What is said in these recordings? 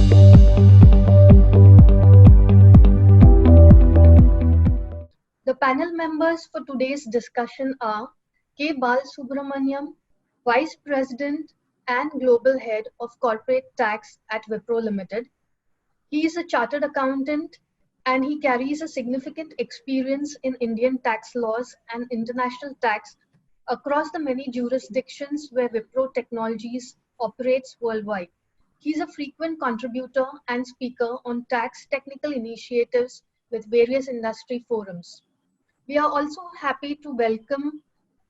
The panel members for today's discussion are K. Balasubramanian, Vice President and Global Head of Corporate Tax at Wipro Limited. He is a chartered accountant and he carries a significant experience in Indian tax laws and international tax across the many jurisdictions where Wipro Technologies operates worldwide. He is a frequent contributor and speaker on tax technical initiatives with various industry forums. We are also happy to welcome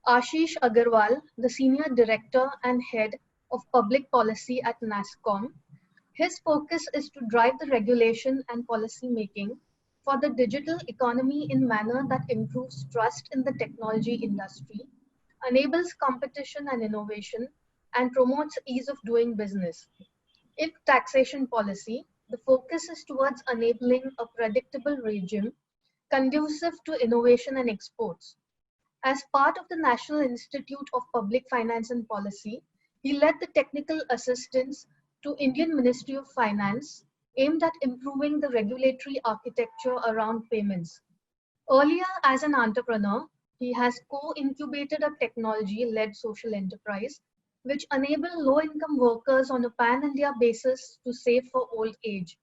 Ashish Aggarwal, the Senior Director and Head of Public Policy at NASSCOM. His focus is to drive the regulation and policy making for the digital economy in manner that improves trust in the technology industry, enables competition and innovation, and promotes ease of doing business. In taxation policy, the focus is towards enabling a predictable regime conducive to innovation and exports. As part of the National Institute of Public Finance and Policy, he led the technical assistance to Indian Ministry of Finance aimed at improving the regulatory architecture around payments. Earlier, as an entrepreneur, he has co-incubated a technology-led social enterprise which enabled low-income workers on a pan-India basis to save for old age.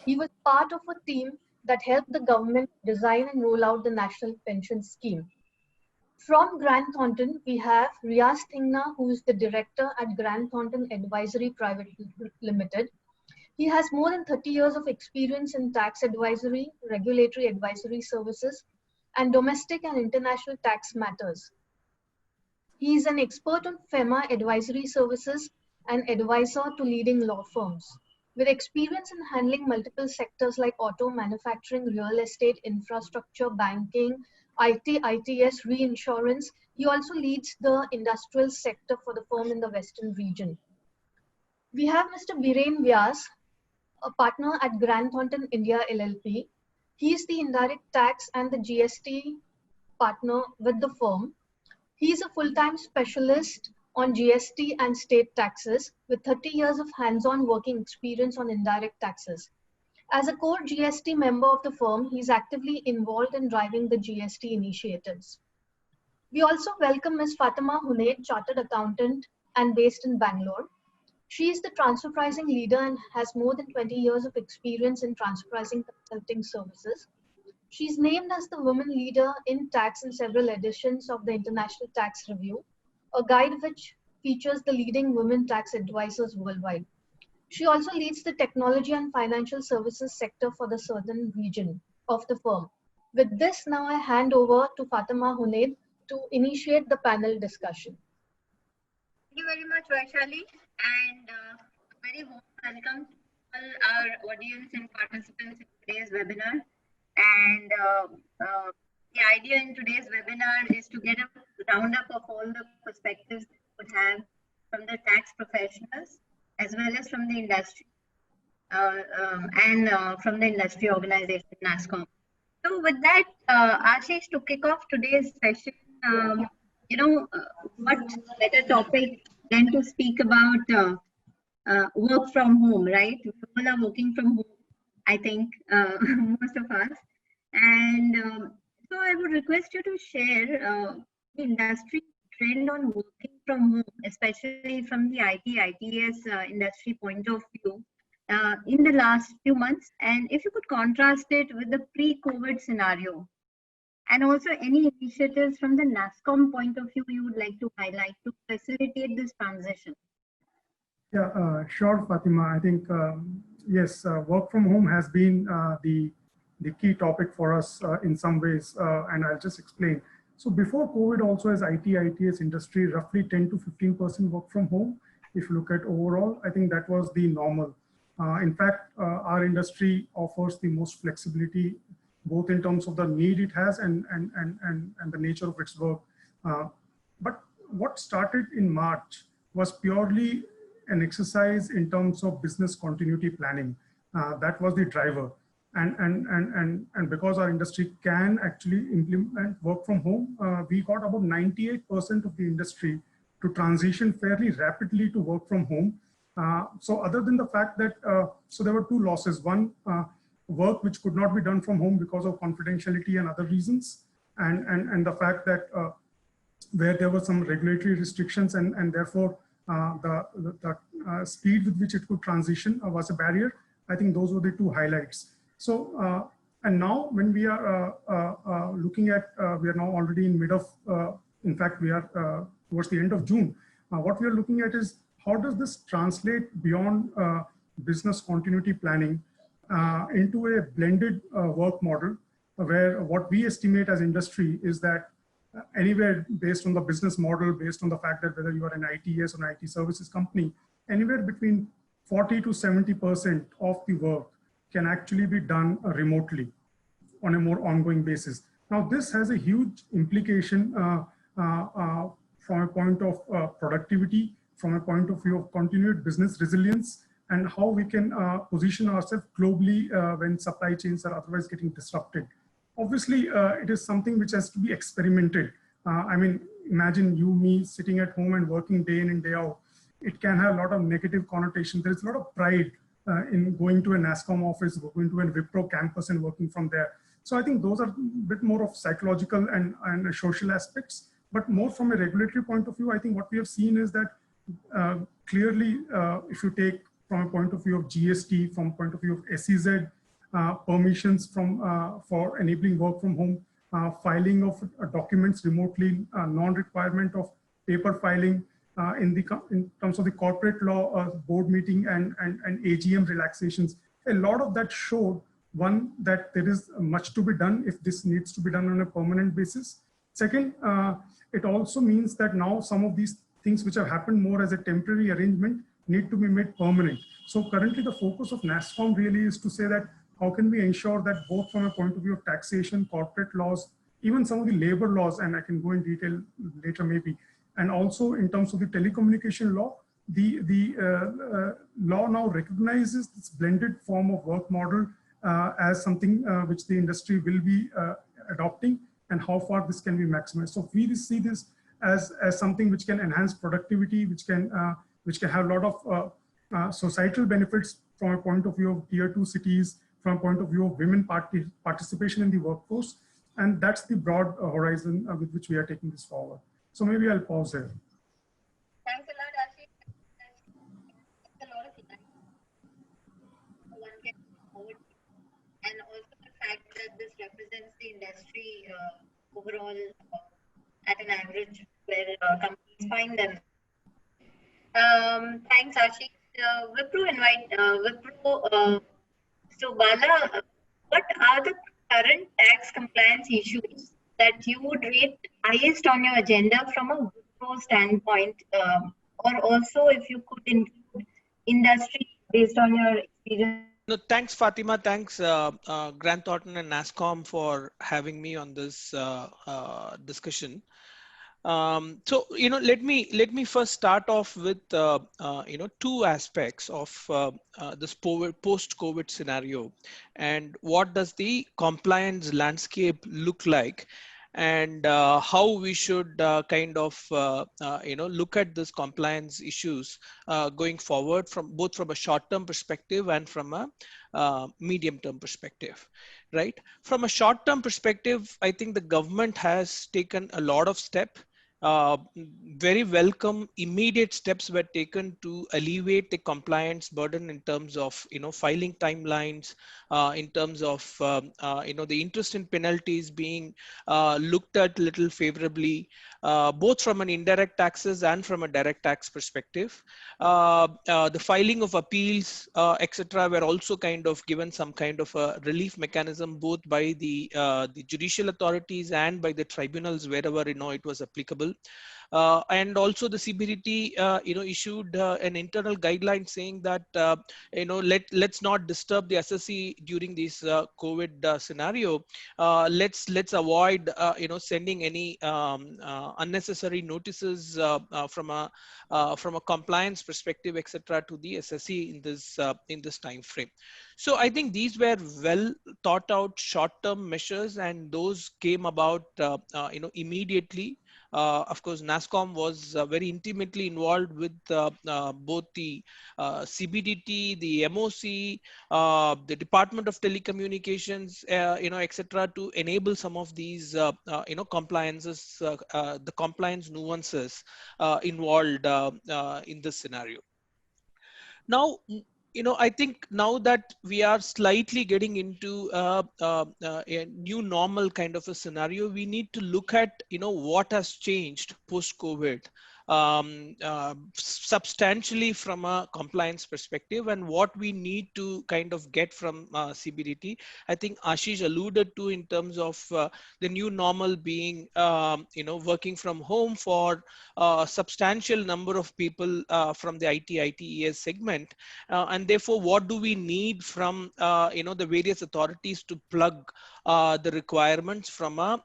He was part of a team that helped the government design and roll out the national pension scheme. From Grant Thornton, we have Riaz Thingna, who is the director at Grant Thornton Advisory Private Limited. He has more than 30 years of experience in tax advisory, regulatory advisory services, and domestic and international tax matters. He is an expert on FEMA advisory services and advisor to leading law firms. With experience in handling multiple sectors like auto, manufacturing, real estate, infrastructure, banking, IT&ITES, reinsurance, he also leads the industrial sector for the firm in the Western region. We have Mr. Biren Vyas, a partner at Grant Thornton India LLP. He is the indirect tax and the GST partner with the firm. He is a full-time specialist on GST and state taxes with 30 years of hands-on working experience on indirect taxes. As a core GST member of the firm, he is actively involved in driving the GST initiatives. We also welcome Ms. Fatima Hunaid, Chartered Accountant and based in Bangalore. She is the transfer pricing leader and has more than 20 years of experience in transfer pricing consulting services. She is named as the women leader in tax in several editions of the International Tax Review, a guide which features the leading women tax advisors worldwide. She also leads the technology and financial services sector for the southern region of the firm. With this, now I hand over to Fatima Hunaid to initiate the panel discussion. Thank you very much, Vaishali, and very warm welcome to all our audience and participants in today's webinar. And the idea in today's webinar is to get a roundup of all the perspectives that we would have from the tax professionals as well as from the industry and from the industry organization NASSCOM. So with that, Ashish, to kick off today's session, what better topic than to speak about work from home, right? We all are working from home, I think, most of us. And so I would request you to share the industry trend on working from home, especially from the IT/ITES industry point of view in the last few months. And if you could contrast it with the pre-COVID scenario, and also any initiatives from the NASSCOM point of view you would like to highlight to facilitate this transition. Yeah, sure, Fatima. I think, yes, work from home has been the key topic for us in some ways, and I'll just explain. So before COVID also, as IT/ITES industry, roughly 10 to 15% work from home. If you look at overall, I think that was the normal. In fact, our industry offers the most flexibility, both in terms of the need it has and the nature of its work. But what started in March was purely an exercise in terms of business continuity planning. That was the driver. And because our industry can actually implement work from home, we got about 98% of the industry to transition fairly rapidly to work from home. So other than the fact that, so there were two losses. One, work which could not be done from home because of confidentiality and other reasons. And the fact that where there were some regulatory restrictions and therefore the speed with which it could transition was a barrier. I think those were the two highlights. So, and now when we are looking at, we are now already in mid of, in fact, we are towards the end of June. What we are looking at is how does this translate beyond business continuity planning into a blended work model, where what we estimate as industry is that anywhere based on the business model, based on the fact that whether you are an ITS or an IT services company, anywhere between 40 to 70% of the work can actually be done remotely on a more ongoing basis. Now, this has a huge implication from a point of productivity, from a point of view of continued business resilience, and how we can position ourselves globally when supply chains are otherwise getting disrupted. Obviously, it is something which has to be experimented. I mean, imagine you, me sitting at home and working day in and day out. It can have a lot of negative connotation. There's a lot of pride in going to a NASSCOM office, going to a Wipro campus and working from there. So I think those are a bit more of psychological and social aspects, but more from a regulatory point of view. I think what we have seen is that clearly, if you take from a point of view of GST, from a point of view of SEZ, permissions from for enabling work from home, filing of documents remotely, non-requirement of paper filing, in terms of the corporate law, board meeting and AGM relaxations. A lot of that showed, one, that there is much to be done if this needs to be done on a permanent basis. Second, it also means that now some of these things which have happened more as a temporary arrangement need to be made permanent. So currently the focus of NASSCOM really is to say that how can we ensure that both from a point of view of taxation, corporate laws, even some of the labor laws, and I can go in detail later maybe, and also in terms of the telecommunication law, the law now recognizes this blended form of work model as something which the industry will be adopting, and how far this can be maximized. So we see this as something which can enhance productivity, which can have a lot of societal benefits from a point of view of tier 2 cities, from a point of view of women participation in the workforce. And that's the broad horizon with which we are taking this forward. So maybe I'll pause here. Thanks a lot, Ashish. That's a lot of light one can forward, and also the fact that this represents the industry overall at an average where companies find them. Thanks, Ashish. So Bala, what are the current tax compliance issues that you would rate highest on your agenda from a Wipro standpoint, or also if you could include industry based on your experience? No, thanks, Fatima. Thanks, Grant Thornton and NASSCOM for having me on this discussion. So let me first start off with two aspects of this post-COVID scenario, and what does the compliance landscape look like, and how we should look at this compliance issues going forward, from both from a short-term perspective and from a medium-term perspective. Right? From a short-term perspective, I think the government has taken a lot of steps. Very welcome immediate steps were taken to alleviate the compliance burden in terms of filing timelines, in terms of the interest and penalties being looked at little favorably, both from an indirect taxes and from a direct tax perspective. The filing of appeals, etc., were also kind of given some kind of a relief mechanism, both by the judicial authorities and by the tribunals wherever it was applicable. And also the CBDT issued an internal guideline saying that let's not disturb the SSC during this COVID scenario. Let's avoid sending any unnecessary notices from a compliance perspective, etc., to the SSC in this time frame. So I think these were well thought out short-term measures, and those came about immediately Of course, NASSCOM was very intimately involved with both the CBDT, the MOC, the Department of Telecommunications, etc., to enable some of these, compliances, the compliance nuances involved in this scenario. Now, I think now that we are slightly getting into a new normal kind of a scenario, we need to look at, what has changed post-COVID substantially from a compliance perspective, and what we need to kind of get from CBDT. I think Ashish alluded to in terms of the new normal being, working from home for a substantial number of people from the IT/ITES segment, and therefore, what do we need from the various authorities to plug the requirements from a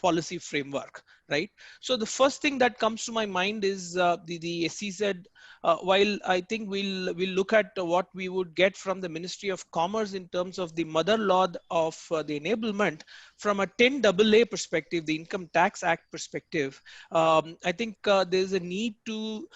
policy framework, right? So the first thing that comes to my mind is the SEZ. While I think we'll look at what we would get from the Ministry of Commerce in terms of the mother law of the enablement, from a 10AA perspective, the Income Tax Act perspective, I think there's a need to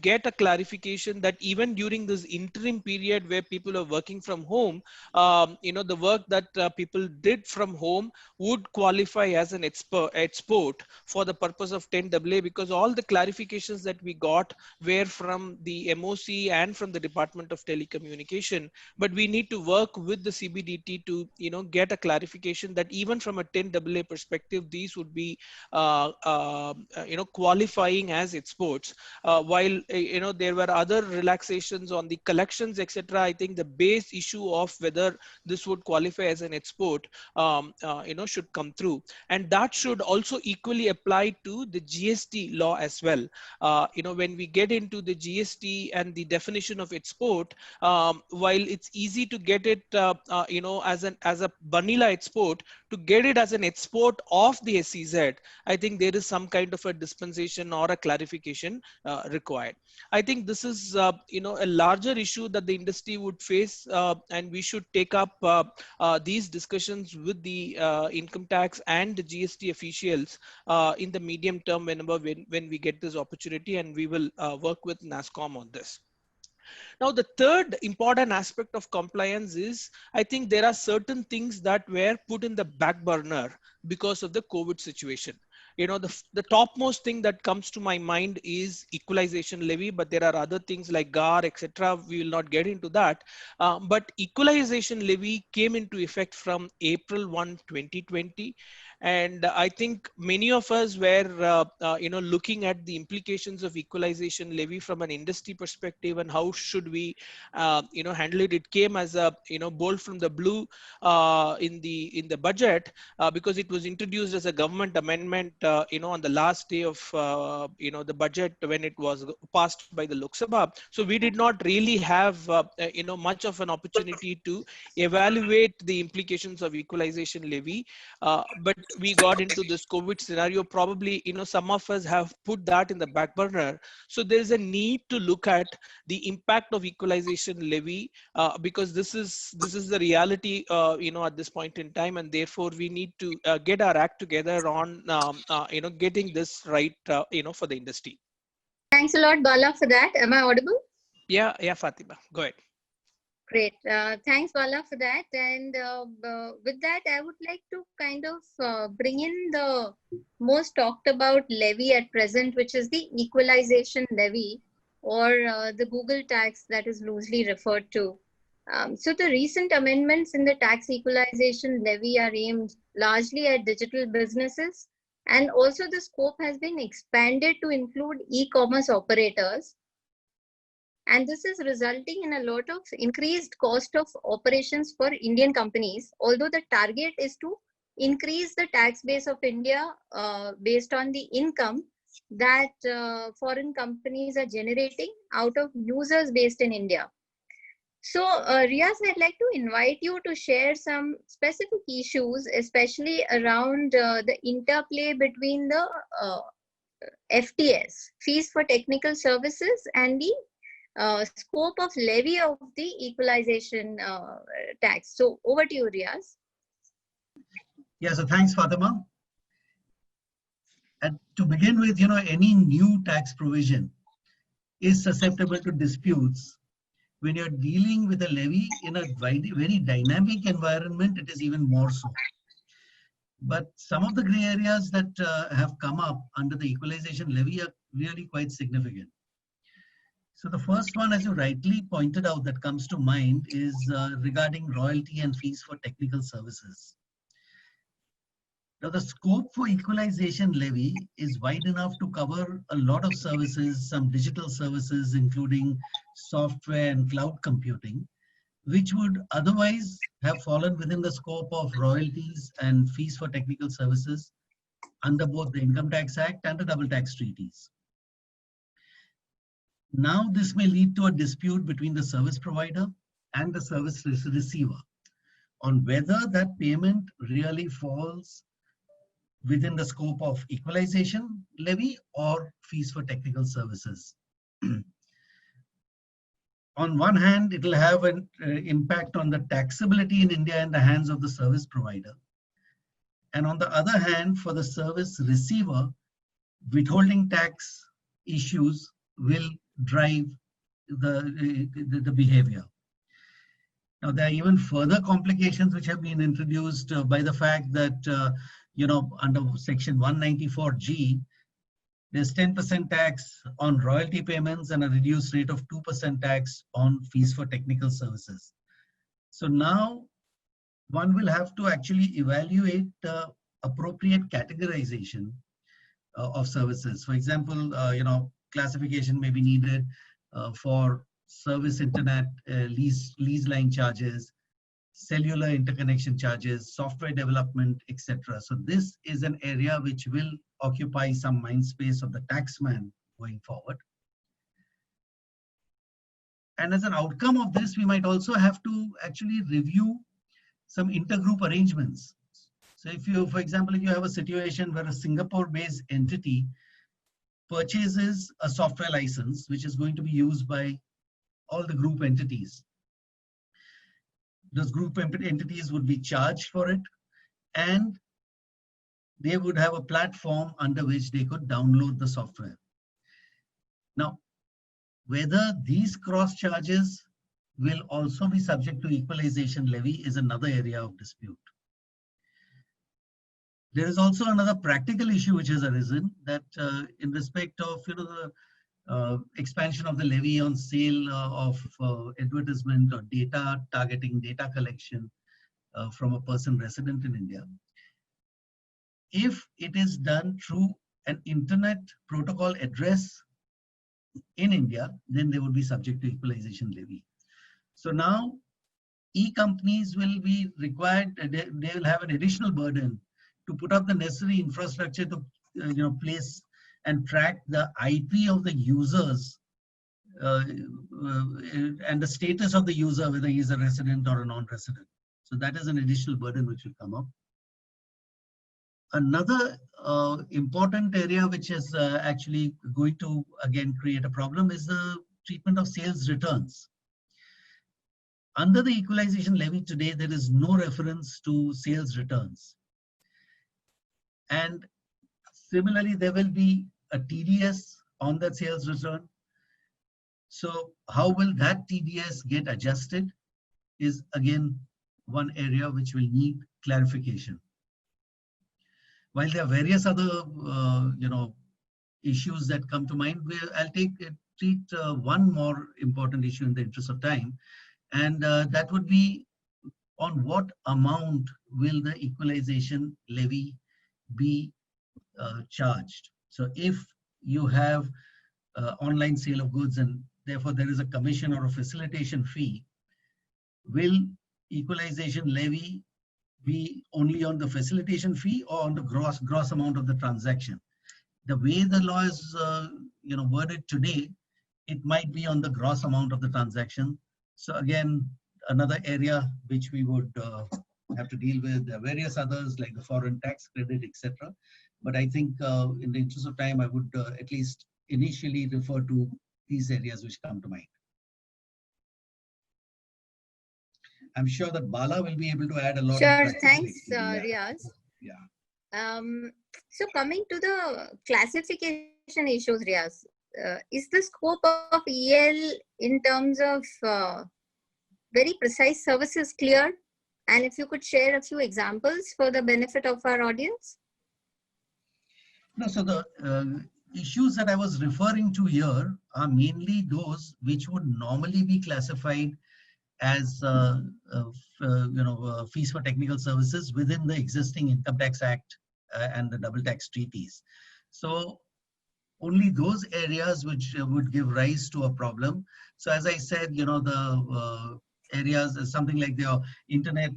get a clarification that even during this interim period where people are working from home, the work that people did from home would qualify as an export for the purpose of 10AA, because all the clarifications that we got were from the MOC and from the Department of Telecommunication. But we need to work with the CBDT to get a clarification that even from a 10AA perspective, these would be qualifying as exports. While there were other relaxations on the collections, etc., I think the base issue of whether this would qualify as an export should come through, and that should also equally apply to the GST law as well. When we get into the GST and the definition of export, while it's easy to get it as a vanilla export, to get it as an export of the SEZ, I think there is some kind of a dispensation or a clarification required. I think this is a larger issue that the industry would face, and we should take up these discussions with the income tax and the GST officials in the medium term when we get this opportunity, and we will work with NASSCOM on this. Now, the third important aspect of compliance is, I think there are certain things that were put in the back burner because of the COVID situation. The topmost thing that comes to my mind is equalization levy, but there are other things like GAR, etc. We will not get into that. But equalization levy came into effect from April 1, 2020. And I think many of us were, looking at the implications of equalization levy from an industry perspective and how should we, handle it. It came as a, bolt from the blue in the budget because it was introduced as a government amendment, on the last day of, the budget when it was passed by the Lok Sabha. So we did not really have, much of an opportunity to evaluate the implications of equalization levy. But we got into this COVID scenario. Probably, some of us have put that in the back burner. So there's a need to look at the impact of equalization levy because this is the reality, at this point in time, and therefore we need to get our act together on, getting this right, for the industry. Thanks a lot, Bala, for that. Am I audible? Yeah, Fatima, go ahead. Great. Thanks, Bala, for that. And with that, I would like to kind of bring in the most talked about levy at present, which is the equalization levy, or the Google tax that is loosely referred to. So the recent amendments in the tax equalization levy are aimed largely at digital businesses. And also the scope has been expanded to include e-commerce operators. And this is resulting in a lot of increased cost of operations for Indian companies, although the target is to increase the tax base of India based on the income that foreign companies are generating out of users based in India. So, Riaz, I'd like to invite you to share some specific issues, especially around the interplay between the FTS, fees for technical services, and the scope of levy of the equalization tax. So over to you, Riaz. Yeah, so thanks, Fatima. And to begin with, any new tax provision is susceptible to disputes. When you're dealing with a levy in a very dynamic environment, it is even more so. But some of the gray areas that have come up under the equalization levy are really quite significant. So the first one, as you rightly pointed out, that comes to mind is regarding royalty and fees for technical services. Now, the scope for equalization levy is wide enough to cover a lot of services, some digital services, including software and cloud computing, which would otherwise have fallen within the scope of royalties and fees for technical services under both the Income Tax Act and the double tax treaties. Now, this may lead to a dispute between the service provider and the service receiver on whether that payment really falls within the scope of equalization levy or fees for technical services. On one hand, it will have an impact on the taxability in India in the hands of the service provider. And on the other hand, for the service receiver, withholding tax issues will drive the behavior. Now, there are even further complications which have been introduced by the fact that, under Section 194G, there's 10% tax on royalty payments and a reduced rate of 2% tax on fees for technical services. So now one will have to actually evaluate the appropriate categorization of services. For example, classification may be needed for service internet lease line charges, cellular interconnection charges, software development, etc. So this is an area which will occupy some mind space of the taxman going forward. And as an outcome of this, we might also have to actually review some intergroup arrangements. So if you, for example, if you have a situation where a Singapore-based entity purchases a software license, which is going to be used by all the group entities, those group entities would be charged for it, and they would have a platform under which they could download the software. Now, whether these cross charges will also be subject to equalization levy is another area of dispute. There is also another practical issue which has arisen, that in respect of the expansion of the levy on sale of advertisement or data targeting, data collection from a person resident in India. If it is done through an internet protocol address in India, then they would be subject to equalization levy. So now e-companies will be required, they will have an additional burden to put up the necessary infrastructure to place and track the IP of the users and the status of the user, whether he is a resident or a non-resident. So that is an additional burden which will come up. Another important area which is actually going to again create a problem is the treatment of sales returns. Under the equalization levy today, there is no reference to sales returns. And similarly, there will be a TDS on that sales return. So how will that TDS get adjusted is again one area which will need clarification. While there are various other issues that come to mind, I'll treat one more important issue in the interest of time, and that would be on what amount will the equalization levy be charged. So if you have online sale of goods and therefore there is a commission or a facilitation fee, will equalization levy be only on the facilitation fee or on the gross amount of the transaction? The way the law is worded today, it might be on the gross amount of the transaction. So again, another area which we would have to deal with. There are various others like the foreign tax credit, etc. But I think in the interest of time, I would at least initially refer to these areas which come to mind. I'm sure that Bala will be able to add a lot of Sure, practicality. thanks, Riaz. So coming to the classification issues, Riaz, is the scope of EL in terms of very precise services clear? And if you could share a few examples for the benefit of our audience. No, so the issues that I was referring to here are mainly those which would normally be classified as fees for technical services within the existing Income Tax Act and the double tax treaties. So only those areas which would give rise to a problem. So as I said, the areas something like the internet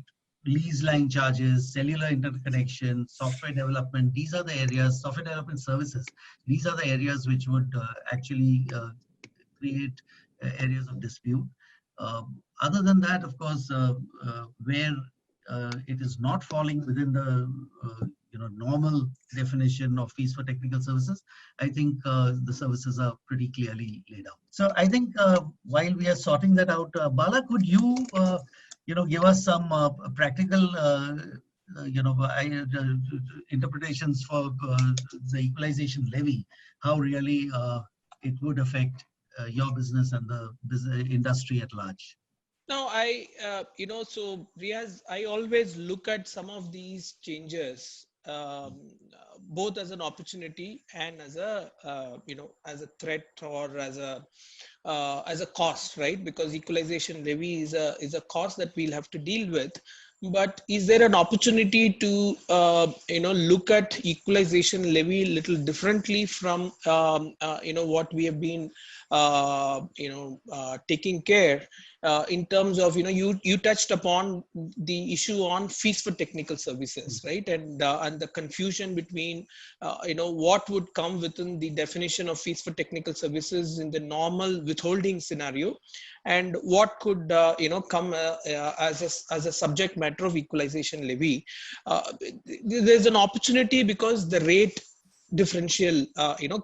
lease line charges, cellular interconnection, software development, these are the areas, software development services, these are the areas which would actually create areas of dispute. Other than that, of course, where it is not falling within the normal definition of fees for technical services, I think the services are pretty clearly laid out. So I think while we are sorting that out, Bala, could you give us some practical interpretations for the equalization levy, how really it would affect your business and the industry at large? No, so Riaz, I always look at some of these changes both as an opportunity and as a as a threat or as a cost, right? Because equalization levy is a cost that we'll have to deal with. But is there an opportunity to look at equalization levy a little differently from what we have been taking care in terms of you touched upon the issue on fees for technical services, right? And the confusion between what would come within the definition of fees for technical services in the normal withholding scenario, and what could come as a subject matter of equalization levy. There's an opportunity because the rate differential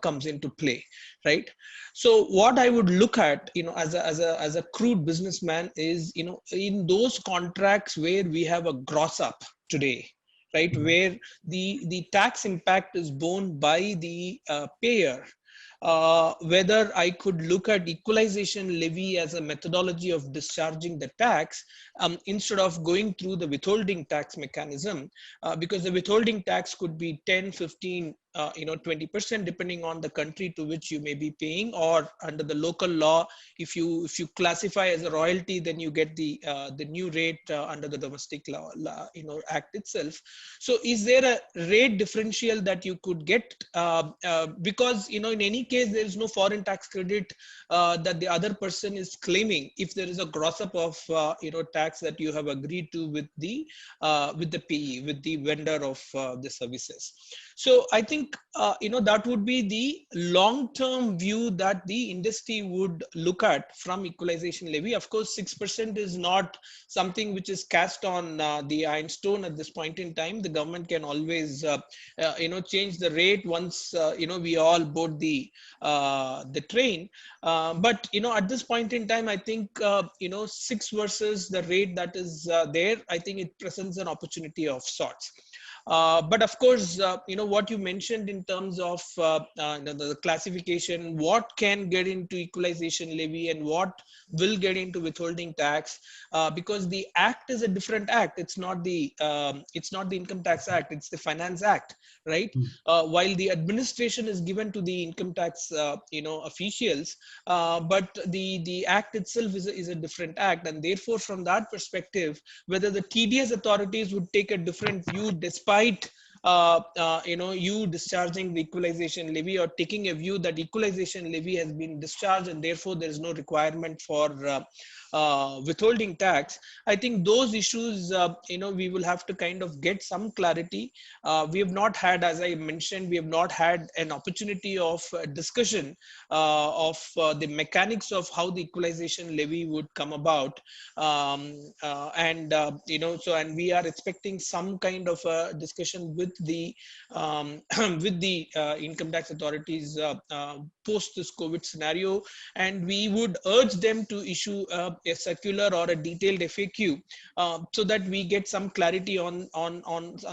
comes into play, right? So what I would look at as a crude businessman is in those contracts where we have a gross up today, right, where the tax impact is borne by the payer, whether I could look at equalization levy as a methodology of discharging the tax instead of going through the withholding tax mechanism, because the withholding tax could be 10, 15, 20% depending on the country to which you may be paying, or under the local law, if you classify as a royalty, then you get the new rate under the domestic law act itself. So is there a rate differential that you could get because in any case there is no foreign tax credit that the other person is claiming if there is a gross up of tax that you have agreed to with the payee, with the vendor of the services. So I think that would be the long-term view that the industry would look at from equalization levy. Of course, 6% is not something which is cast on the iron stone at this point in time. The government can always change the rate once we all board the train. But at this point in time, I think 6 versus the rate that is there, I think it presents an opportunity of sorts. But of course, what you mentioned in terms of the classification, what can get into equalization levy and what will get into withholding tax, because the act is a different act. It's not the Income Tax Act. It's the Finance Act, right? While the administration is given to the income tax officials, but the act itself is a different act, and therefore from that perspective, whether the TDS authorities would take a different view despite you discharging the equalization levy, or taking a view that equalization levy has been discharged and therefore there is no requirement for withholding tax. I think those issues, we will have to kind of get some clarity. We have not had, as I mentioned, we have not had an opportunity of discussion of the mechanics of how the equalization levy would come about. And we are expecting some kind of a discussion with the with the income tax authorities post this COVID scenario, and we would urge them to issue a circular or a detailed FAQ so that we get some clarity on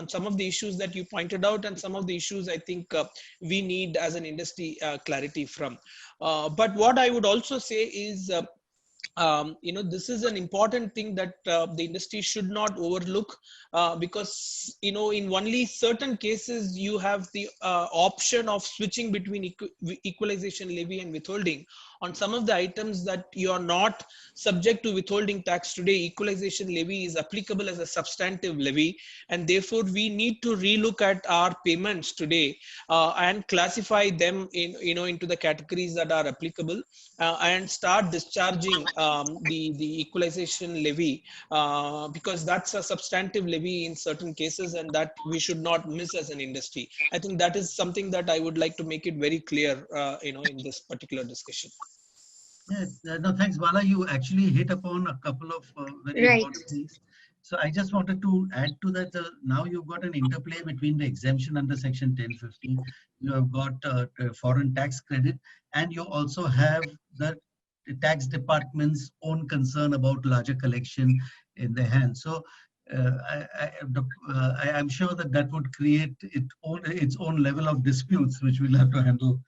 some of the issues that you pointed out, and some of the issues I think we need as an industry clarity from. But what I would also say is this is an important thing that the industry should not overlook, because in only certain cases you have the option of switching between equalization levy and withholding. On some of the items that you are not subject to withholding tax today, equalization levy is applicable as a substantive levy, and therefore we need to relook at our payments today and classify them into the categories that are applicable, and start discharging the equalization levy, because that's a substantive levy in certain cases, and that we should not miss as an industry. I think that is something that I would like to make it very clear, in this particular discussion. Yeah, no, thanks, Bala. You actually hit upon a couple of very Right. important things. So I just wanted to add to that. Now you've got an interplay between the exemption under Section 1050. You have got foreign tax credit, and you also have the tax department's own concern about larger collection in their hands. So I'm sure that would create its own level of disputes, which we'll have to handle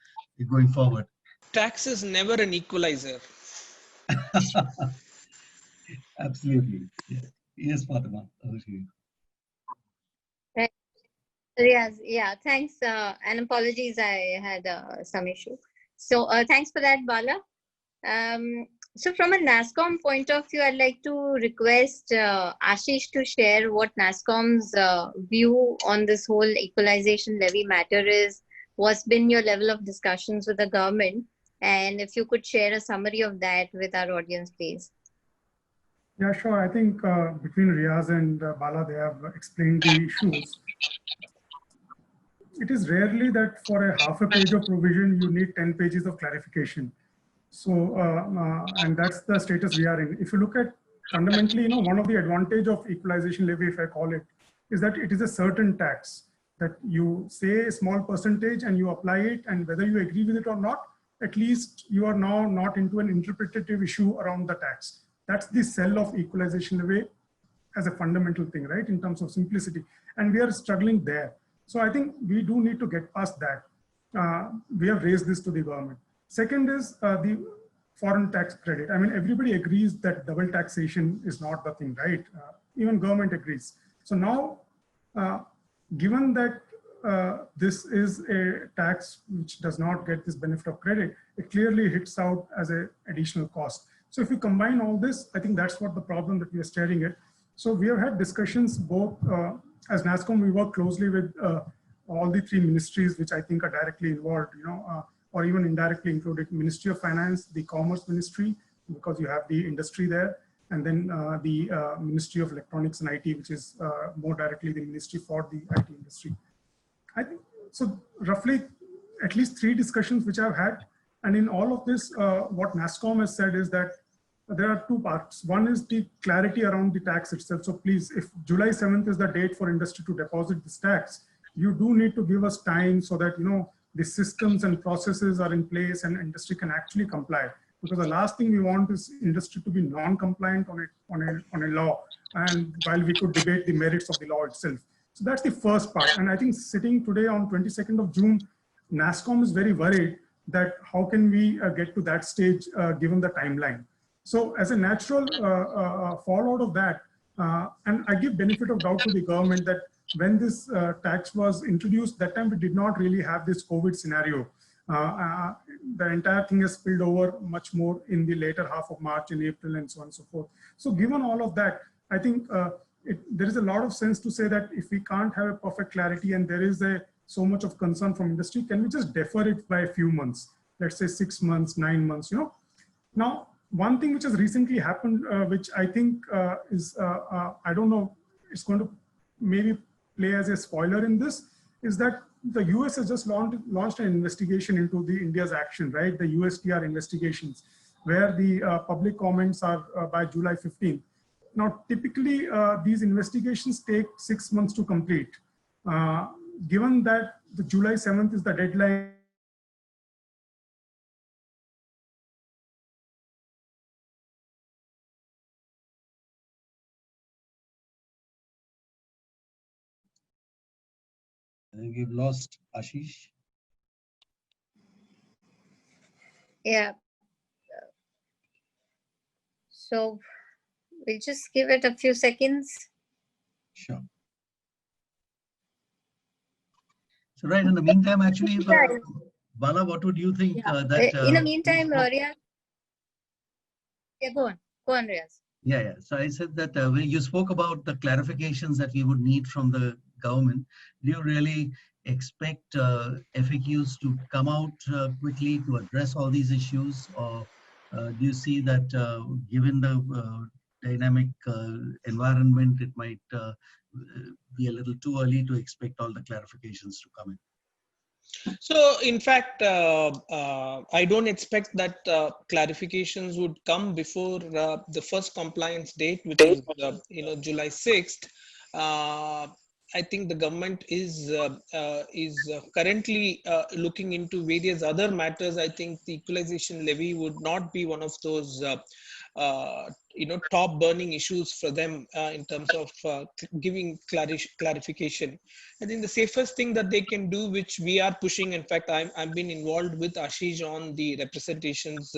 going forward. Tax is never an equalizer. Absolutely. Yes. Yes, Fatima. Over to you. Right. Riaz, yeah, thanks. And apologies, I had some issue. So thanks for that, Bala. So from a NASSCOM point of view, I'd like to request Ashish to share what NASSCOM's view on this whole equalization levy matter is. What's been your level of discussions with the government? And if you could share a summary of that with our audience, please. Yeah, sure. I think between Riaz and Bala, they have explained the issues. It is rarely that for a half a page of provision, you need 10 pages of clarification. So, and that's the status we are in. If you look at fundamentally, one of the advantage of equalization levy, if I call it, is that it is a certain tax that you say a small percentage and you apply it, and whether you agree with it or not, at least you are now not into an interpretative issue around the tax. That's the sell of equalization levy as a fundamental thing, right, in terms of simplicity. And we are struggling there. So I think we do need to get past that. We have raised this to the government. Second is the foreign tax credit. I mean, everybody agrees that double taxation is not the thing, right? Even government agrees. So now, given that this is a tax which does not get this benefit of credit, it clearly hits out as an additional cost. So if you combine all this, I think that's what the problem that we are staring at. So we have had discussions both, as NASSCOM, we work closely with all the three ministries which I think are directly involved, or even indirectly included: Ministry of Finance, the Commerce Ministry, because you have the industry there, and then the Ministry of Electronics and IT, which is more directly the ministry for the IT industry. I think so. Roughly, at least 3 discussions which I've had, and in all of this, what NASSCOM has said is that there are 2 parts. One is the clarity around the tax itself. So please, if July 7th is the date for industry to deposit this tax, you do need to give us time so that the systems and processes are in place and industry can actually comply. Because the last thing we want is industry to be non-compliant on a law, and while we could debate the merits of the law itself. So that's the first part. And I think sitting today on 22nd of June, NASSCOM is very worried that how can we get to that stage given the timeline. So as a natural fallout of that, and I give benefit of doubt to the government that when this tax was introduced, that time we did not really have this COVID scenario. The entire thing has spilled over much more in the later half of March and April and so on and so forth. So given all of that, I think there is a lot of sense to say that if we can't have a perfect clarity and there is so much of concern from industry, can we just defer it by a few months? Let's say 6 months, 9 months, Now, one thing which has recently happened, which I think is, I don't know, it's going to maybe play as a spoiler in this, is that the US has just launched an investigation into the India's action, right? The USTR investigations, where the public comments are by July 15th. Now, typically, these investigations take 6 months to complete. given that the July 7th is the deadline, I think we've lost Ashish. Yeah. So we'll just give it a few seconds. Sure. So right, in the meantime, actually, Bala, what would you think that... in the meantime, Riaz, yeah, go on, Riaz. Yeah. So I said that when you spoke about the clarifications that we would need from the government, do you really expect FAQs to come out quickly to address all these issues, or do you see that given the dynamic environment, it might be a little too early to expect all the clarifications to come in? So, in fact, I don't expect that clarifications would come before the first compliance date, which is July 6th. I think the government is currently looking into various other matters. I think the equalization levy would not be one of those top burning issues for them in terms of giving clarification. I think the safest thing that they can do, which we are pushing, in fact, I've been involved with Ashish on the representations,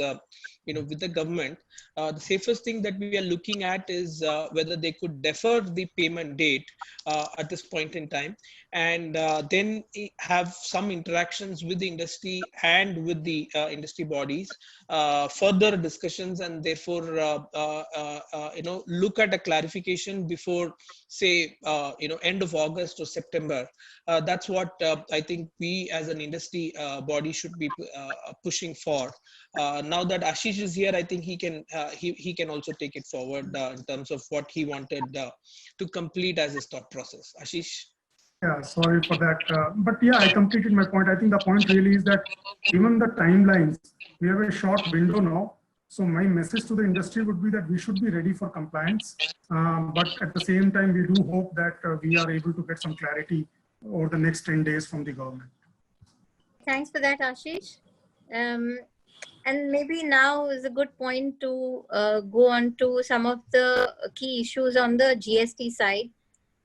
with the government. The safest thing that we are looking at is whether they could defer the payment date at this point in time, and then have some interactions with the industry and with the industry bodies, further discussions, and therefore look at a clarification before, say, end of August or September. That's what I think we as an industry body should be pushing for. Now that Ashish is here, I think he can also take it forward in terms of what he wanted to complete as his thought process. Ashish? yeah, sorry for that. But yeah, I completed my point. I think the point really is that given the timelines, we have a short window now. So my message to the industry would be that we should be ready for compliance. But at the same time, we do hope that we are able to get some clarity over the next 10 days from the government. Thanks for that, Ashish. And maybe now is a good point to go on to some of the key issues on the GST side.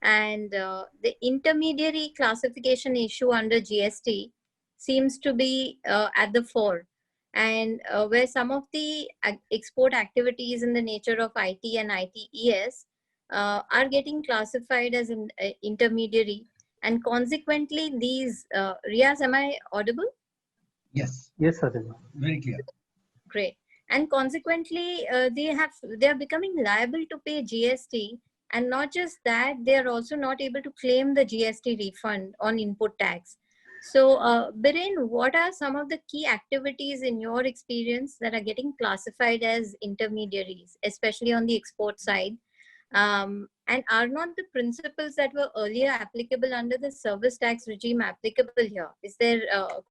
And the intermediary classification issue under GST seems to be at the fore. And where some of the export activities in the nature of IT and ITES are getting classified as an intermediary. And consequently, these, Riaz, am I audible? Yes. Yes, Fatima. Very clear. Great. And consequently, they are becoming liable to pay GST. And not just that, they are also not able to claim the GST refund on input tax. So, Biren, what are some of the key activities in your experience that are getting classified as intermediaries, especially on the export side? And are not the principles that were earlier applicable under the service tax regime applicable here? Is there?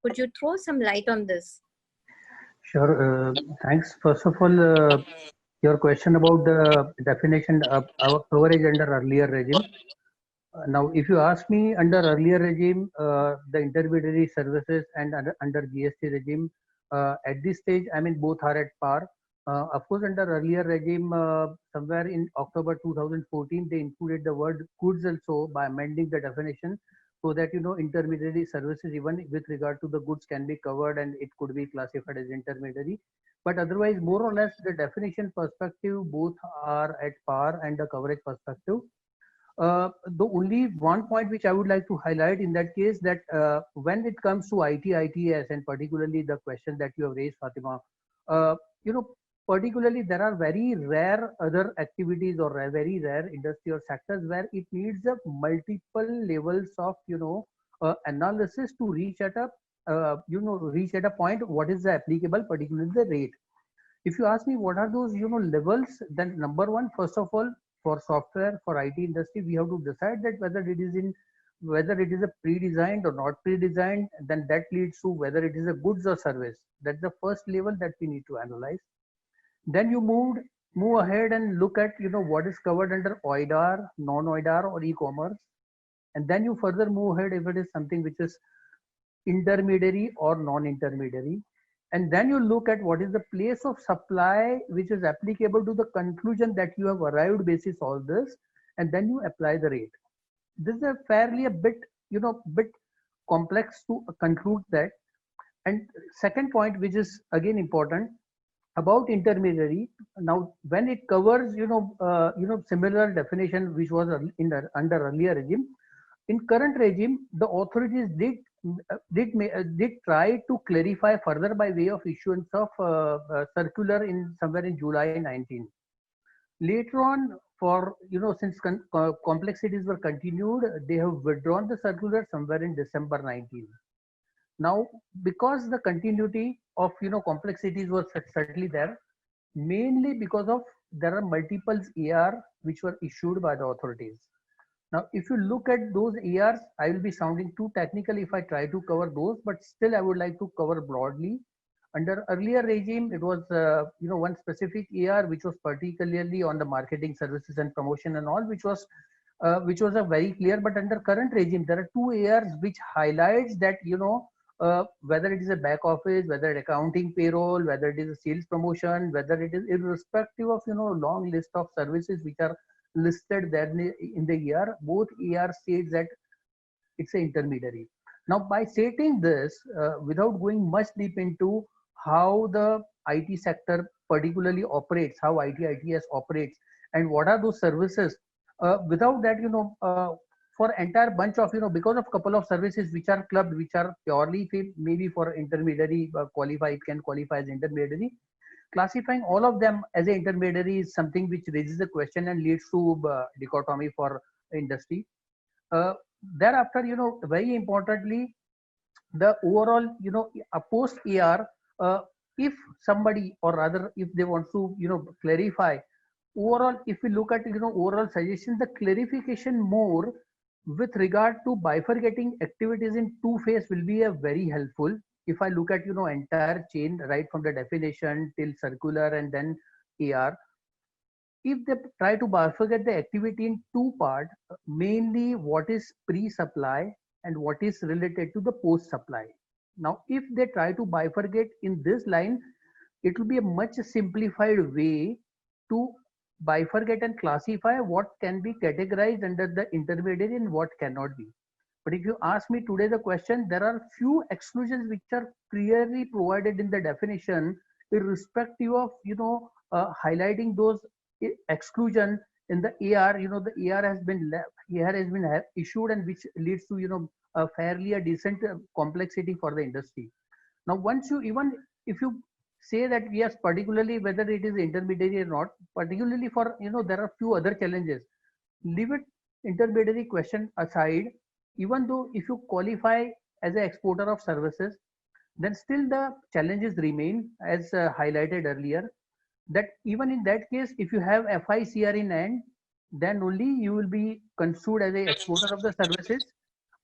Could you throw some light on this? Sure. Thanks. First of all, your question about the definition of our coverage under earlier regime. Now, if you ask me, under earlier regime, the intermediary services and under GST regime, at this stage, I mean, both are at par. Of course, under earlier regime, somewhere in October 2014, they included the word goods also by amending the definition, so that intermediary services, even with regard to the goods, can be covered and it could be classified as intermediary. But otherwise, more or less, the definition perspective, both are at par, and the coverage perspective. The only one point which I would like to highlight in that case, that when it comes to IT/ITES, and particularly the question that you have raised, Fatima, particularly there are very rare other activities or very rare industry or sectors where it needs a multiple levels of analysis to reach at a point what is the applicable, particularly the rate. If you ask me what are those levels, then number one, first of all, for software, for IT industry, we have to decide that whether it is a pre-designed or not pre-designed. Then that leads to whether it is a goods or service. That's the first level that we need to analyze. Then you move ahead and look at what is covered under OIDAR, non-OIDAR, or e-commerce. And then you further move ahead if it is something which is intermediary or non-intermediary. And then you look at what is the place of supply which is applicable to the conclusion that you have arrived basis all this, and then you apply the rate. This is a fairly a bit, bit complex to conclude that. And second point, which is again important about intermediary. Now, when it covers, similar definition which was under earlier regime, in current regime, the authorities did try to clarify further by way of issuance of circular in somewhere in July 19. Later on, for since complexities were continued, they have withdrawn the circular somewhere in December 19. Now, because the continuity of complexities was certainly there, mainly because of there are multiple AR which were issued by the authorities. Now, if you look at those ARs, I will be sounding too technical if I try to cover those, but still I would like to cover broadly. Under earlier regime, it was one specific AR which was particularly on the marketing services and promotion and all, which was a very clear. But under current regime, there are two ARs which highlights that whether it is a back office, whether accounting, payroll, whether it is a sales promotion, whether it is irrespective of long list of services which are listed there in the AR, both AR states that it's an intermediary. Now, by stating this, without going much deep into how the IT sector particularly operates, how IT/ITES operates, and what are those services, without that, for entire bunch of, because of couple of services which are clubbed, which are purely maybe for intermediary can qualify as intermediary, classifying all of them as an intermediary is something which raises a question and leads to dichotomy for industry. Thereafter, very importantly, the overall, a post AR, if somebody or rather if they want to, clarify overall, if we look at, overall suggestion, the clarification more with regard to bifurcating activities in two phase will be a very helpful. If I look at, entire chain right from the definition till circular and then AR, if they try to bifurcate the activity in two parts, mainly what is pre-supply and what is related to the post-supply. Now, if they try to bifurcate in this line, it will be a much simplified way to bifurcate and classify what can be categorized under the intermediary and what cannot be. But if you ask me today the question, there are few exclusions which are clearly provided in the definition, irrespective of highlighting those exclusion in the AR. The AR has been issued, and which leads to a fairly a decent complexity for the industry. Now, once you even if you say that yes, particularly whether it is intermediary or not, particularly for there are few other challenges. Leave it intermediary question aside. Even though if you qualify as an exporter of services, then still the challenges remain as highlighted earlier. That even in that case, if you have FICR in hand, then only you will be considered as an exporter of the services.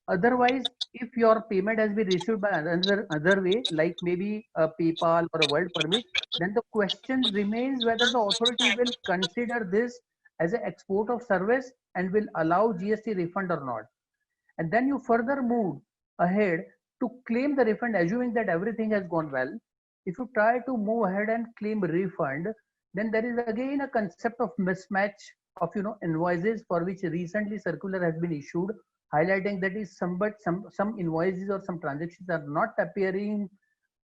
Otherwise, if your payment has been received by other way, like maybe a PayPal or a world permit, then the question remains whether the authority will consider this as an export of service and will allow GST refund or not. And then you further move ahead to claim the refund, assuming that everything has gone well. If you try to move ahead and claim refund, then there is again a concept of mismatch of invoices for which recently circular has been issued, highlighting that is some invoices or some transactions are not appearing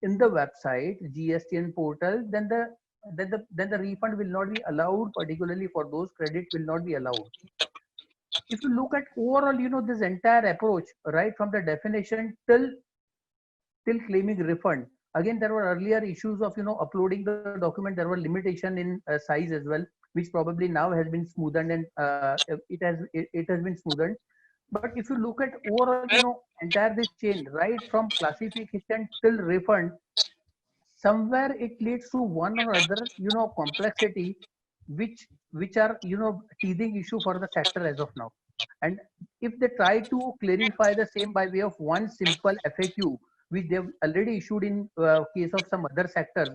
in the website GSTN portal, then the refund will not be allowed, particularly for those credit will not be allowed. If you look at overall, this entire approach, right from the definition till claiming refund, again there were earlier issues of uploading the document. There were limitation in size as well, which probably now has been smoothened, and it has been smoothened. But if you look at overall, entire this chain, right from classification till refund, somewhere it leads to one or other, complexity, which are, teething issue for the sector as of now. And if they try to clarify the same by way of one simple FAQ, which they've already issued in case of some other sectors,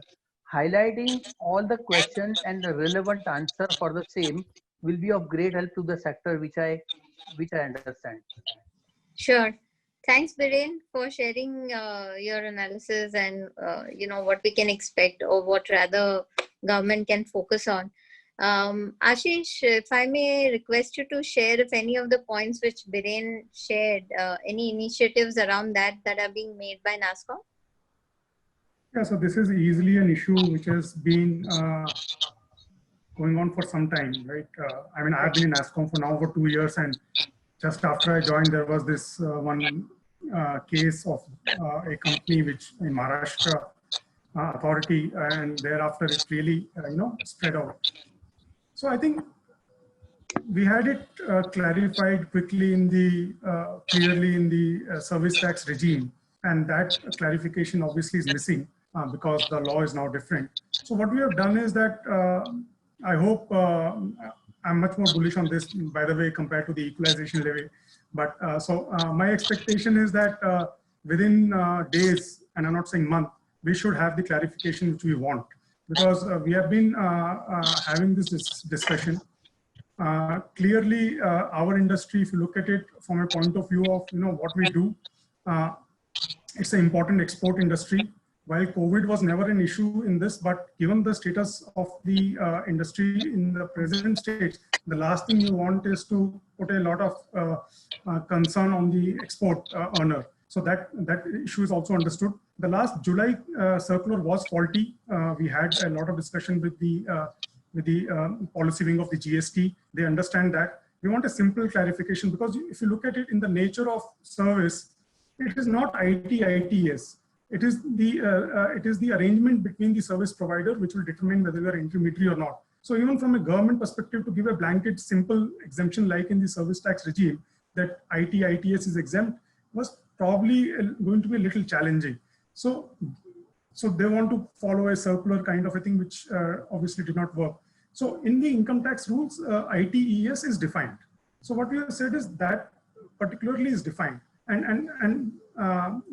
highlighting all the questions and the relevant answer for the same will be of great help to the sector, which I which I understand. Sure. Thanks, Biren, for sharing your analysis and what we can expect, or what rather government can focus on. Ashish, if I may request you to share if any of the points which Biren shared, any initiatives around that are being made by NASSCOM? Yeah, so this is easily an issue which has been going on for some time, right? I mean, I've been in NASSCOM for now over 2 years, and just after I joined, there was this one case of a company which in Maharashtra authority, and thereafter it really, spread out. So I think we had it clarified quickly in the clearly in the service tax regime, and that clarification obviously is missing because the law is now different. So what we have done is that I hope I'm much more bullish on this, by the way, compared to the equalization levy. But my expectation is that within days, and I'm not saying month, we should have the clarification which we want, because we have been having this discussion. Clearly, our industry, if you look at it from a point of view of what we do, it's an important export industry. While COVID was never an issue in this, but given the status of the industry in the present stage, the last thing you want is to put a lot of concern on the export earner. So that issue is also understood. The last July circular was faulty. We had a lot of discussion with the policy wing of the GST. They understand that. We want a simple clarification, because if you look at it in the nature of service, it is not IT/ITES. It is the arrangement between the service provider which will determine whether you are intermediary or not. So even from a government perspective, to give a blanket simple exemption like in the service tax regime that IT/ITES is exempt was probably going to be a little challenging. So they want to follow a circular kind of a thing, which obviously did not work. So in the income tax rules, ITES is defined. So what we have said is that particularly is defined, and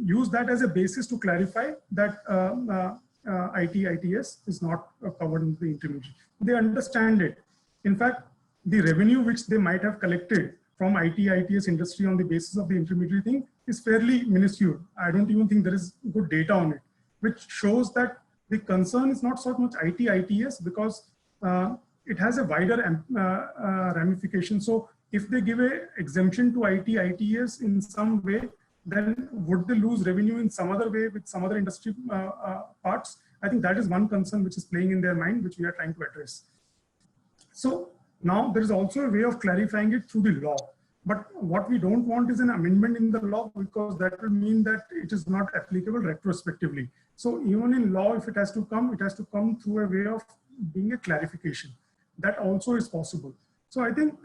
use that as a basis to clarify that IT/ITES is not covered in the intermediary. They understand it. In fact, the revenue which they might have collected from IT/ITES industry on the basis of the intermediary thing is fairly minuscule. I don't even think there is good data on it, which shows that the concern is not so much IT/ITES, because it has a wider ramification. So if they give a exemption to IT/ITES in some way, then would they lose revenue in some other way with some other industry parts? I think that is one concern which is playing in their mind, which we are trying to address. So now there is also a way of clarifying it through the law. But what we don't want is an amendment in the law, because that will mean that it is not applicable retrospectively. So even in law, if it has to come through a way of being a clarification. That also is possible. So I think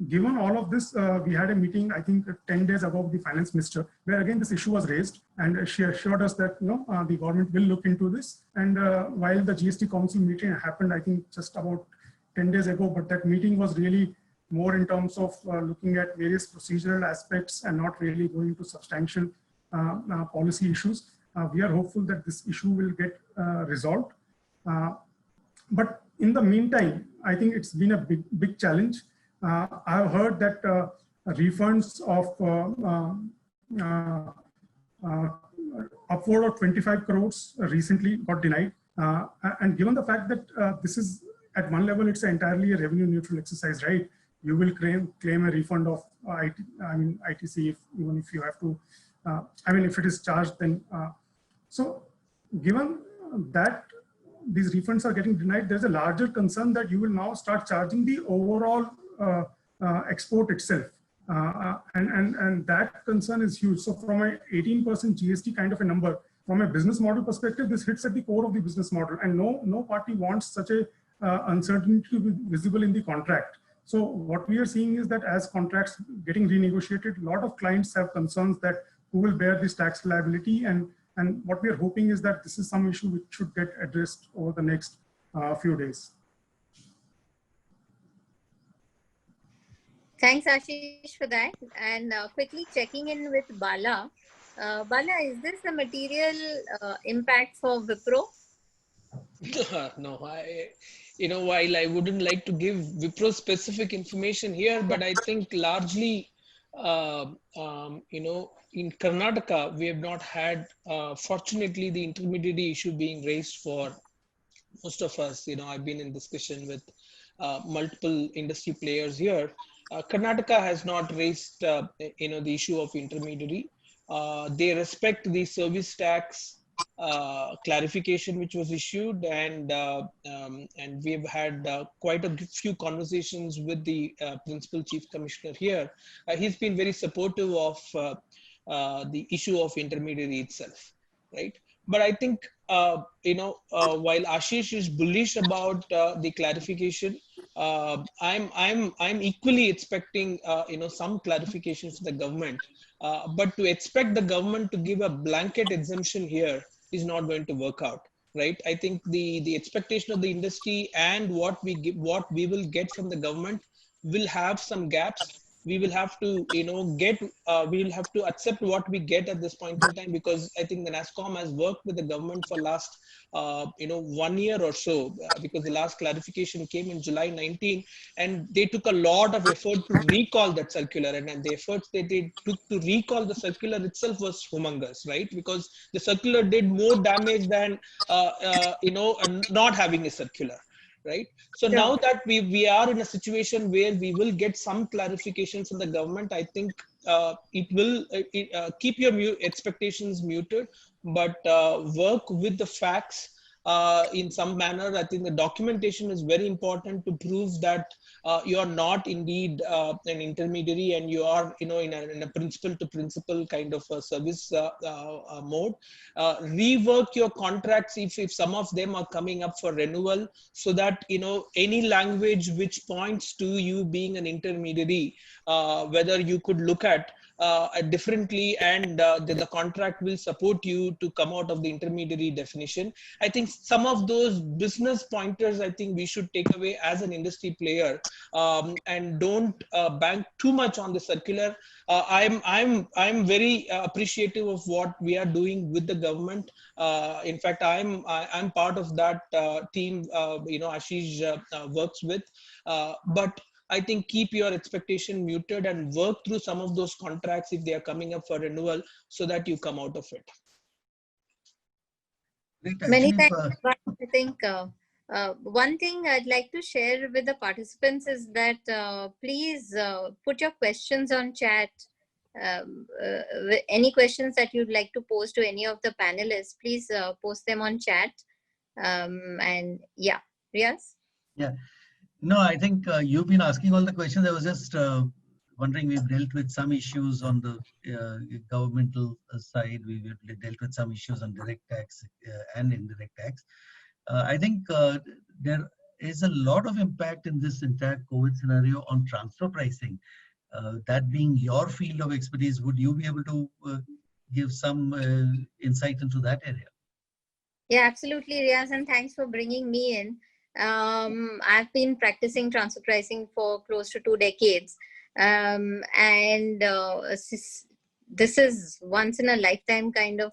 given all of this, we had a meeting, I think 10 days ago with the finance minister, where again this issue was raised, and she assured us that the government will look into this. And while the GST council meeting happened, I think just about 10 days ago, but that meeting was really more in terms of looking at various procedural aspects and not really going to substantial policy issues. We are hopeful that this issue will get resolved. But in the meantime, I think it's been a big challenge. I've heard that refunds of upward of 25 crores recently got denied. And given the fact that this is at one level, it's entirely a revenue neutral exercise, right? You will claim a refund of ITC even if you have to, if it is charged, then. So given that these refunds are getting denied, there's a larger concern that you will now start charging the overall export itself. And that concern is huge. So from a 18% GST kind of a number, from a business model perspective, this hits at the core of the business model, and no party wants such a uncertainty to be visible in the contract. So what we are seeing is that as contracts getting renegotiated, a lot of clients have concerns that who will bear this tax liability, and what we are hoping is that this is some issue which should get addressed over the next few days. Thanks, Ashish, for that. And quickly checking in with Bala. Bala, is this a material impact for Wipro? No, while I wouldn't like to give Wipro specific information here, but I think largely, in Karnataka, we have not had, fortunately, the intermediary issue being raised for most of us. I've been in discussion with multiple industry players here. Karnataka has not raised, the issue of intermediary. They respect the service tax clarification which was issued, and we have had quite a few conversations with the principal chief commissioner here. He's been very supportive of the issue of intermediary itself, right? But I think while Ashish is bullish about the clarification, I'm equally expecting some clarification from the government. But to expect the government to give a blanket exemption here is not going to work out, right? I think the expectation of the industry and what we will get from the government will have some gaps. We will have to we will have to accept what we get at this point in time, because I think the NASSCOM has worked with the government for last 1 year or so, because the last clarification came in July 19, and they took a lot of effort to recall that circular, and the efforts that they took to recall the circular itself was humongous, right? Because the circular did more damage than not having a circular, right? So Yeah. now that we are in a situation where we will get some clarifications from the government, I think it will keep your expectations muted, but work with the facts in some manner. I think the documentation is very important to prove that you are not indeed an intermediary, and you are in a principal to principal kind of a service mode. Rework your contracts if some of them are coming up for renewal, so that any language which points to you being an intermediary, whether you could look at differently, and the contract will support you to come out of the intermediary definition. I think some of those business pointers, I think we should take away as an industry player, and don't bank too much on the circular. I'm very appreciative of what we are doing with the government. In fact, I'm part of that team. Ashish works with, but I think keep your expectation muted and work through some of those contracts if they are coming up for renewal, so that you come out of it. Great. Many Actually, thanks. I think one thing I'd like to share with the participants is that please put your questions on chat. Any questions that you'd like to pose to any of the panelists, please post them on chat. And yeah, Riaz? yeah. No, I think you've been asking all the questions. I was just wondering, we've dealt with some issues on the governmental side. We've dealt with some issues on direct tax and indirect tax. I think there is a lot of impact in this entire COVID scenario on transfer pricing. That being your field of expertise, would you be able to give some insight into that area? Yeah, absolutely, Riaz, and thanks for bringing me in. I've been practicing transfer pricing for close to 2 decades, and this is once in a lifetime kind of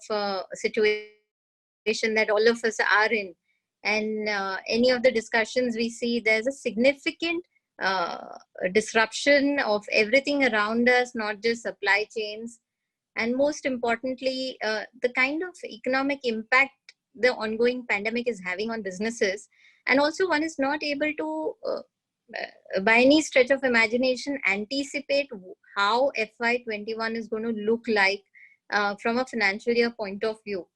situation that all of us are in. And any of the discussions we see, there's a significant disruption of everything around us, not just supply chains, and most importantly, the kind of economic impact the ongoing pandemic is having on businesses. And also, one is not able to, by any stretch of imagination, anticipate how FY21 is going to look like from a financial year point of view.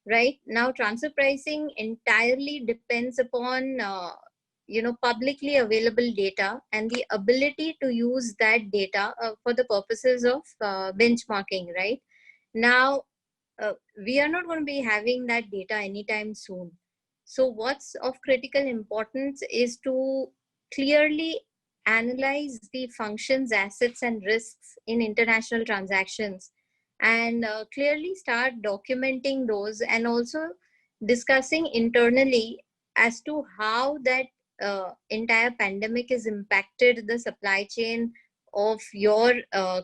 Right now, transfer pricing entirely depends upon publicly available data and the ability to use that data for the purposes of benchmarking. Right now, we are not going to be having that data anytime soon. So what's of critical importance is to clearly analyze the functions, assets, and risks in international transactions, and clearly start documenting those, and also discussing internally as to how that entire pandemic has impacted the supply chain of your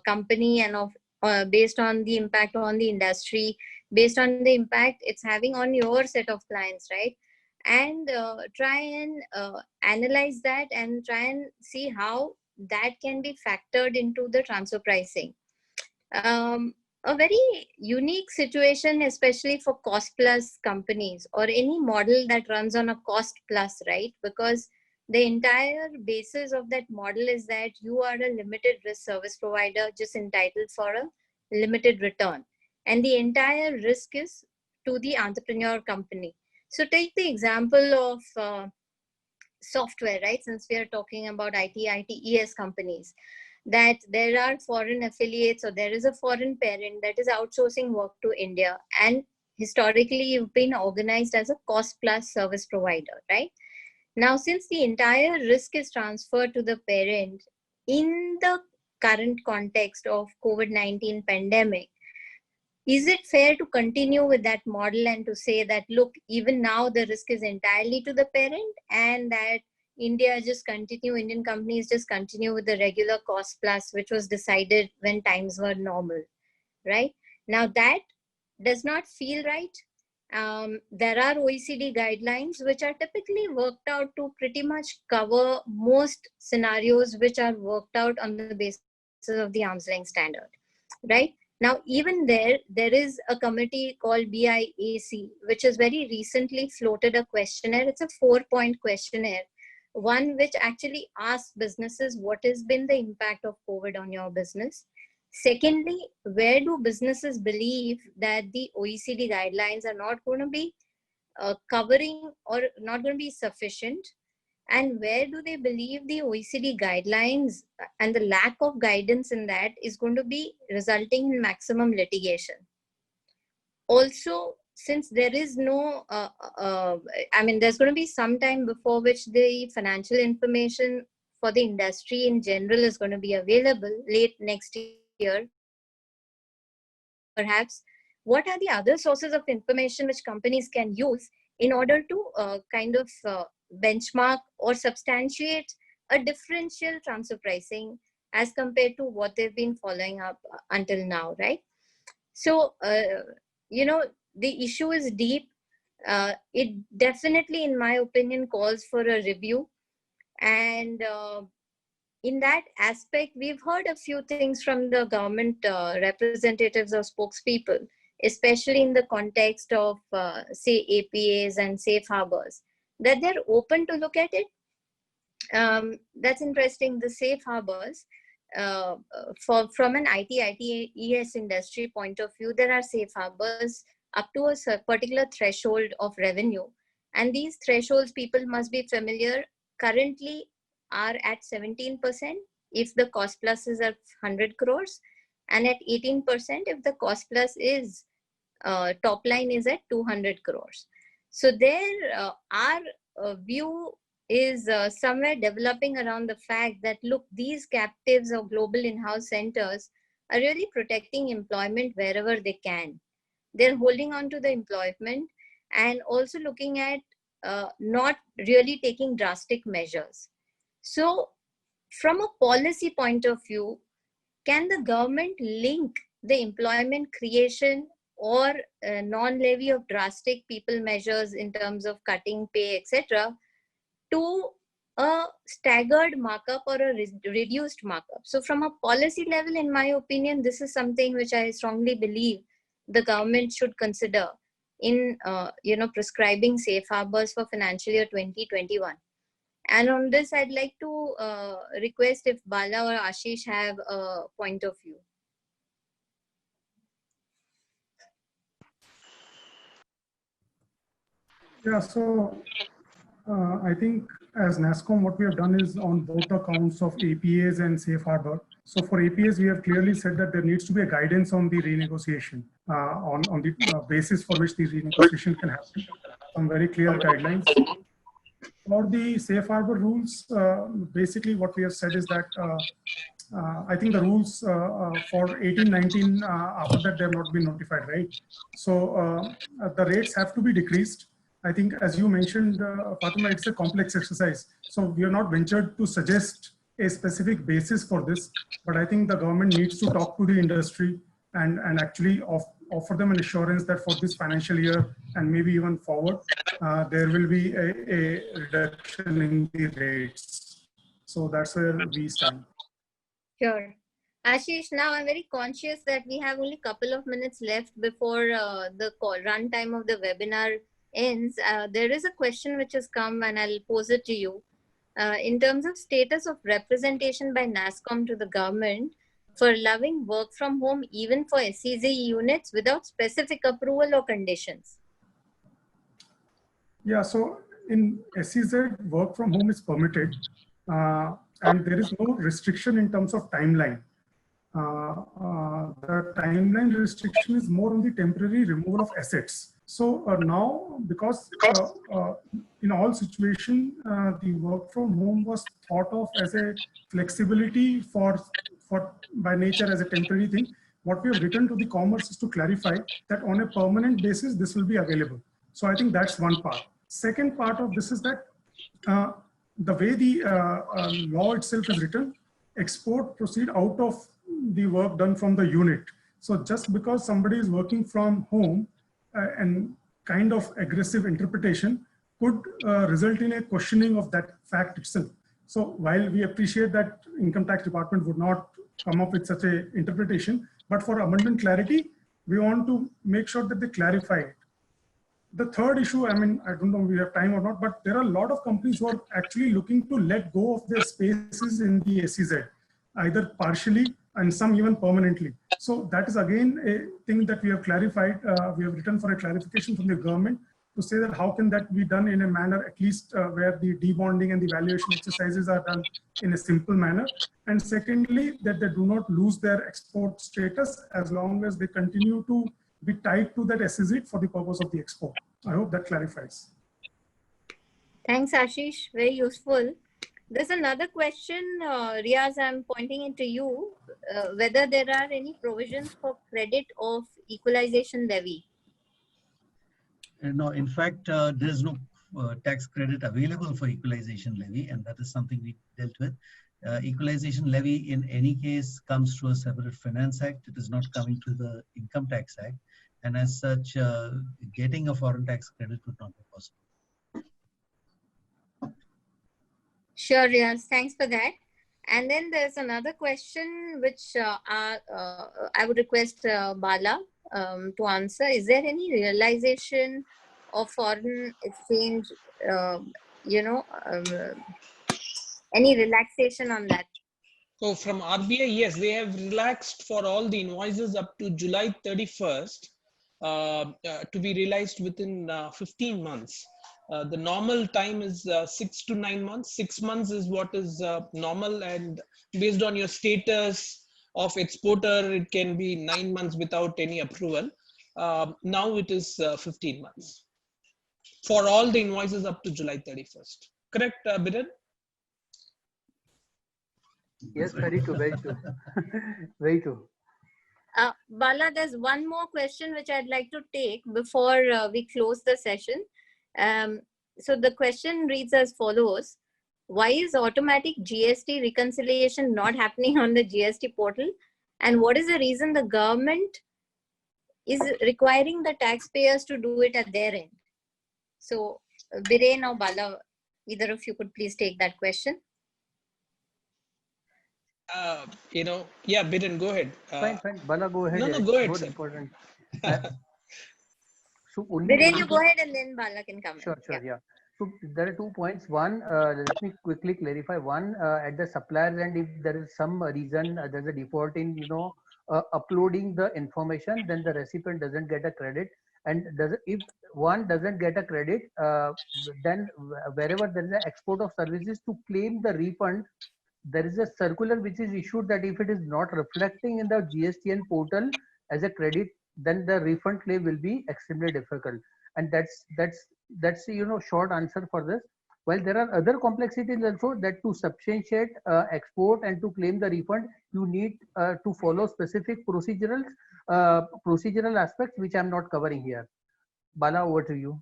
company, and of based on the impact on the industry, based on the impact it's having on your set of clients, right? and try and analyze that and try and see how that can be factored into the transfer pricing. A very unique situation, especially for cost plus companies or any model that runs on a cost plus, right? Because the entire basis of that model is that you are a limited risk service provider just entitled for a limited return. And the entire risk is to the entrepreneur company. So take the example of software, right? Since we are talking about IT/ITES companies, that there are foreign affiliates or there is a foreign parent that is outsourcing work to India. And historically, you've been organized as a cost plus service provider, right? Now, since the entire risk is transferred to the parent in the current context of COVID-19 pandemic, is it fair to continue with that model and to say that, look, even now the risk is entirely to the parent and that Indian companies just continue with the regular cost plus, which was decided when times were normal, right? Now that does not feel right. There are OECD guidelines which are typically worked out to pretty much cover most scenarios which are worked out on the basis of the arm's length standard, right? Now, even there is a committee called BIAC, which has very recently floated a questionnaire. It's a 4-point questionnaire, one which actually asks businesses what has been the impact of COVID on your business. Secondly, where do businesses believe that the OECD guidelines are not going to be covering or not going to be sufficient? And where do they believe the OECD guidelines and the lack of guidance in that is going to be resulting in maximum litigation? Also, since there is no, there's going to be some time before which the financial information for the industry in general is going to be available late next year, perhaps. What are the other sources of information which companies can use in order to benchmark or substantiate a differential transfer pricing as compared to what they've been following up until now, right? So, the issue is deep. It definitely, in my opinion, calls for a review. And in that aspect, we've heard a few things from the government representatives or spokespeople, especially in the context of, say, APAs and safe harbors, that they're open to look at it. That's interesting. The safe harbors, from an IT/ITES industry point of view, there are safe harbors up to a particular threshold of revenue. And these thresholds, people must be familiar, currently are at 17% if the cost plus is at 100 crores, and at 18% if the cost plus is top line is at 200 crores. So there, our view is somewhere developing around the fact that, look, these captives or global in-house centers are really protecting employment wherever they can. They're holding on to the employment and also looking at not really taking drastic measures. So from a policy point of view, can the government link the employment creation or non-levy of drastic people measures in terms of cutting pay, etc., to a staggered markup or a reduced markup? So from a policy level, in my opinion, this is something which I strongly believe the government should consider in prescribing safe harbors for financial year 2021. And on this, I'd like to request if Bala or Ashish have a point of view. Yeah, so I think as NASSCOM, what we have done is on both the counts of APAs and safe harbor. So for APAs, we have clearly said that there needs to be a guidance on the renegotiation, on the basis for which the renegotiation can happen. Some very clear guidelines. For the safe harbor rules, basically what we have said is that I think the rules for 18-19, after that they have not been notified, right? So the rates have to be decreased. I think, as you mentioned, Fatima, it's a complex exercise. So we are not ventured to suggest a specific basis for this, but I think the government needs to talk to the industry and actually offer them an assurance that for this financial year and maybe even forward, there will be a reduction in the rates. So that's where we stand. Sure. Ashish, now I'm very conscious that we have only a couple of minutes left before the run time of the webinar ends. There is a question which has come and I'll pose it to you. In terms of status of representation by NASSCOM to the government for allowing work from home even for SEZ units without specific approval or conditions. Yeah, so in SEZ, work from home is permitted and there is no restriction in terms of timeline. The timeline restriction is more on the temporary removal of assets. So now, because in all situations, the work from home was thought of as a flexibility for by nature as a temporary thing. What we have written to the commerce is to clarify that on a permanent basis, this will be available. So I think that's one part. Second part of this is that the way the law itself is written, export proceed out of the work done from the unit. So just because somebody is working from home and kind of aggressive interpretation could result in a questioning of that fact itself. So while we appreciate that income tax department would not come up with such a interpretation, but for abundant clarity, we want to make sure that they clarify it. The third issue, I mean, I don't know if we have time or not, but there are a lot of companies who are actually looking to let go of their spaces in the SEZ, either partially and some even permanently. So that is again a thing that we have clarified. We have written for a clarification from the government to say that how can that be done in a manner at least where the debonding and the valuation exercises are done in a simple manner. And secondly, that they do not lose their export status as long as they continue to be tied to that SEZ for the purpose of the export. I hope that clarifies. Thanks, Ashish. Very useful. There's another question, Riaz, I'm pointing it to you, whether there are any provisions for credit of equalization levy. No, in fact, there is no tax credit available for equalization levy, and that is something we dealt with. Equalization levy in any case comes through a separate finance act. It is not coming to the income tax act. And as such, getting a foreign tax credit would not be possible. Sure, Riaz. Thanks for that. And then there's another question which I would request Bala to answer. Is there any realization of foreign exchange, any relaxation on that? So from RBI, yes, they have relaxed for all the invoices up to July 31st to be realized within 15 months. The normal time is 6 to 9 months. 6 months is what is normal, and based on your status of exporter, it can be 9 months without any approval. Now it is 15 months for all the invoices up to July 31st. Correct, Biren? Yes, very true, very true. Very true. Bala, there's one more question which I'd like to take before we close the session. So the question reads as follows. Why is automatic GST reconciliation not happening on the GST portal? And what is the reason the government is requiring the taxpayers to do it at their end? So Biren or Bala, either of you could please take that question. Yeah, Biren, go ahead. Fine. Bala, go ahead. No, go ahead. More Sir. important. So only Biren, you go ahead and then Bala can come in. Sure, yeah. So there are 2 points. One, let me quickly clarify. One, at the suppliers end, if there is some reason there's a default in uploading the information, then the recipient doesn't get a credit. And if one doesn't get a credit, then wherever there is an export of services to claim the refund, there is a circular which is issued that if it is not reflecting in the GSTN portal as a credit, then the refund claim will be extremely difficult. And that's short answer for this. While there are other complexities also that to substantiate export and to claim the refund, you need to follow specific procedural aspects which I'm not covering here. Bala, over to you.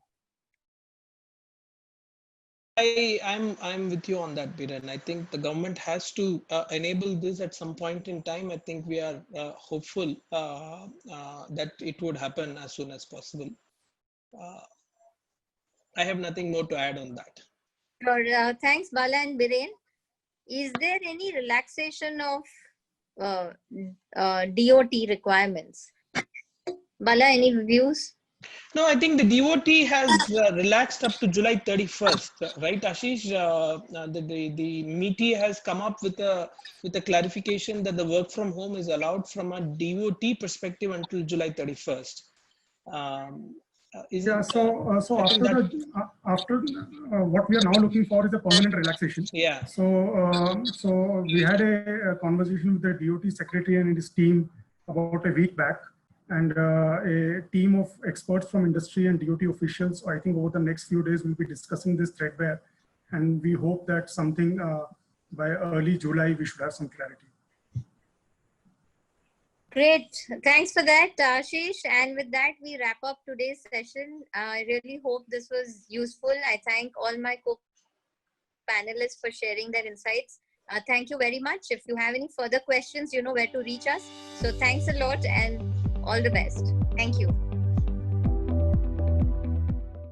I'm with you on that, Biren. I think the government has to enable this at some point in time. I think we are hopeful that it would happen as soon as possible. I have nothing more to add on that. Sure. Thanks, Bala and Biren. Is there any relaxation of DOT requirements? Bala, any views? No, I think the DOT has relaxed up to July 31st, right, Ashish? The MITI has come up with a clarification that the work from home is allowed from a DOT perspective until July 31st. Yeah, so after what we are now looking for is a permanent relaxation. Yeah. So we had a conversation with the DOT secretary and his team about a week back, and a team of experts from industry and DOT officials, I think over the next few days, we'll be discussing this threadbare, and we hope that something by early July, we should have some clarity. Great. Thanks for that, Ashish. And with that, we wrap up today's session. I really hope this was useful. I thank all my co-panelists for sharing their insights. Thank you very much. If you have any further questions, you know where to reach us. So thanks a lot and all the best. Thank you.